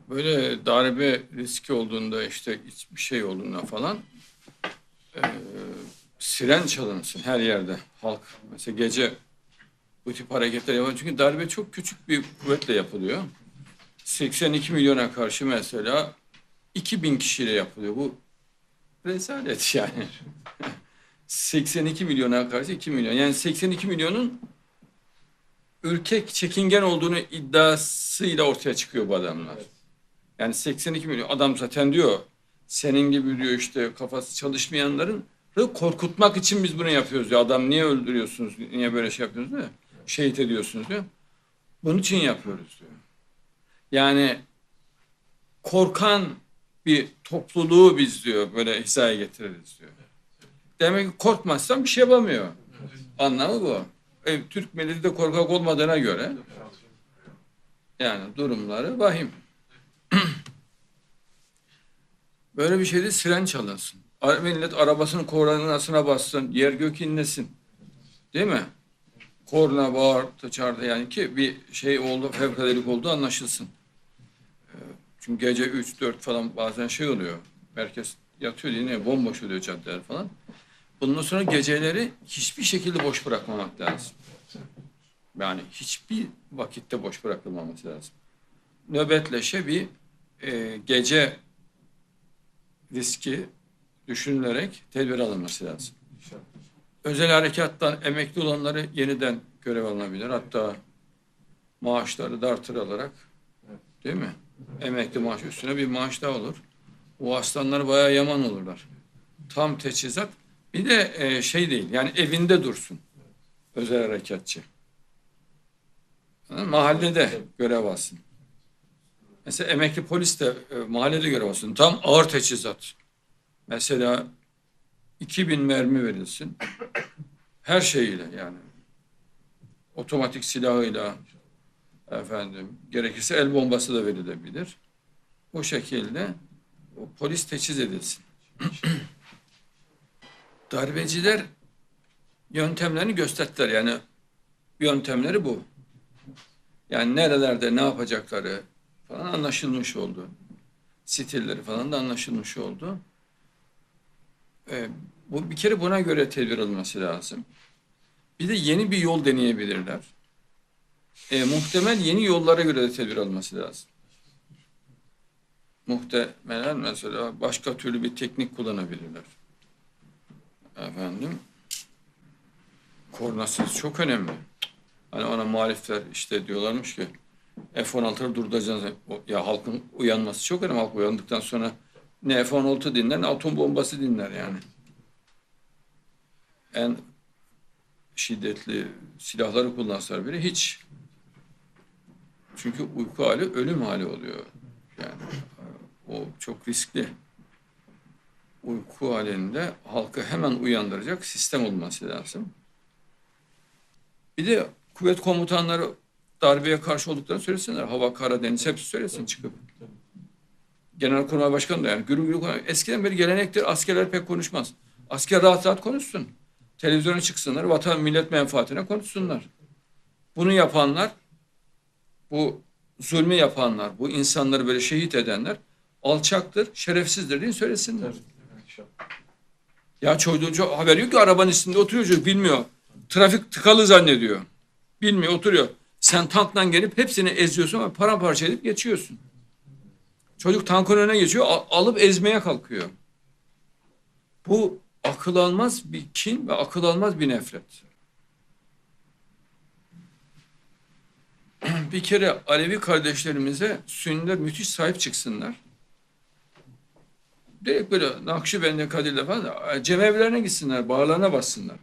Böyle darbe riski olduğunda işte bir şey olduğunda falan e, siren çalınsın her yerde halk. Mesela gece bu tip hareketler yapıyor. Çünkü darbe çok küçük bir kuvvetle yapılıyor. 82 milyona karşı mesela 2000 kişiyle yapılıyor. Bu rezalet yani. 82 milyona karşı 2 milyon. Yani 82 milyonun ürkek, çekingen olduğunu iddiasıyla ortaya çıkıyor bu adamlar. Yani 82 milyon adam zaten diyor senin gibi diyor işte kafası çalışmayanların korkutmak için biz bunu yapıyoruz diyor. Adam niye öldürüyorsunuz, niye böyle şey yapıyorsunuz diyor. Şehit ediyorsunuz diyor. Bunun için yapıyoruz diyor. Yani korkan bir topluluğu biz diyor böyle hizaya getiririz diyor. Demek ki korkmazsan bir şey yapamıyor. Anlamı bu. Türk milleti de korkak olmadığına göre yani durumları vahim. Böyle bir şeyde siren çalınsın. Millet arabasının kornasına bassın, yer gök inlesin. Değil mi? Korna bağırdı, çağırdı yani ki bir şey oldu, fevkaladelik oldu anlaşılsın. Çünkü gece 3-4 falan bazen şey oluyor. Herkes yatıyor yine bomboş oluyor caddeler falan. Bundan sonra geceleri hiçbir şekilde boş bırakmamak lazım. Yani hiçbir vakitte boş bırakılmaması lazım. Nöbetleşe bir gece riski düşünülerek tedbir alınması lazım. Özel harekattan emekli olanları yeniden görev alınabilir. Hatta maaşları da artırılarak, değil mi? Emekli maaşı üstüne bir maaş daha olur. O aslanlar bayağı yaman olurlar. Tam teçhizat. Bir de şey değil, yani evinde dursun özel harekatçı. Mahallede görev alsın. Mesela emekli polis de mahallede görev alsın. Tam ağır teçhizat. Mesela 2000 mermi verilsin. Her şeyiyle yani. Otomatik silahıyla efendim gerekirse el bombası da verilebilir. O şekilde o polis teçhiz edilsin. Darbeciler yöntemlerini gösterdiler. Yani yöntemleri bu. Yani nerelerde ne yapacakları falan anlaşılmış oldu. Stilleri falan da anlaşılmış oldu. Bu bir kere buna göre tedbir alınması lazım. Bir de yeni bir yol deneyebilirler. Muhtemel yeni yollara göre de tedbir alınması lazım. Muhtemelen mesela başka türlü bir teknik kullanabilirler. Efendim, kornasız çok önemli. Hani ona muhalifler işte diyorlarmış ki F-16'ları durduracağız. Ya halkın uyanması çok önemli. Halk uyandıktan sonra ne F-16 dinler ne atom bombası dinler yani. En şiddetli silahları kullansalar bile hiç. Çünkü uyku hali ölüm hali oluyor. Yani o çok riskli. Uyku halinde halkı hemen uyandıracak sistem olması lazım. Bir de kuvvet komutanları darbeye karşı olduklarını söylesinler. Hava, kara, deniz hepsi söylesin çıkıp. Genelkurmay Başkanı da yani gürül gürül konuşuyor. Eskiden beri gelenektir askerler pek konuşmaz. Asker rahat rahat konuşsun. Televizyona çıksınlar, vatan millet menfaatine konuşsunlar. Bunu yapanlar, bu zulmü yapanlar, bu insanları böyle şehit edenler alçaktır, şerefsizdir diye söylesinler. Ya çocuğun haberi yok ki arabanın üstünde oturuyor çocuk bilmiyor. Trafik tıkalı zannediyor. Bilmiyor oturuyor. Sen tankla gelip hepsini eziyorsun ve paramparça edip geçiyorsun. Çocuk tankın önüne geçiyor alıp ezmeye kalkıyor. Bu akıl almaz bir kin ve akıl almaz bir nefret. Bir kere Alevi kardeşlerimize Sünniler müthiş sahip çıksınlar. Direkt böyle Nakşibendi, Kadir'de falan cemevlerine gitsinler, bağlarına bassınlar.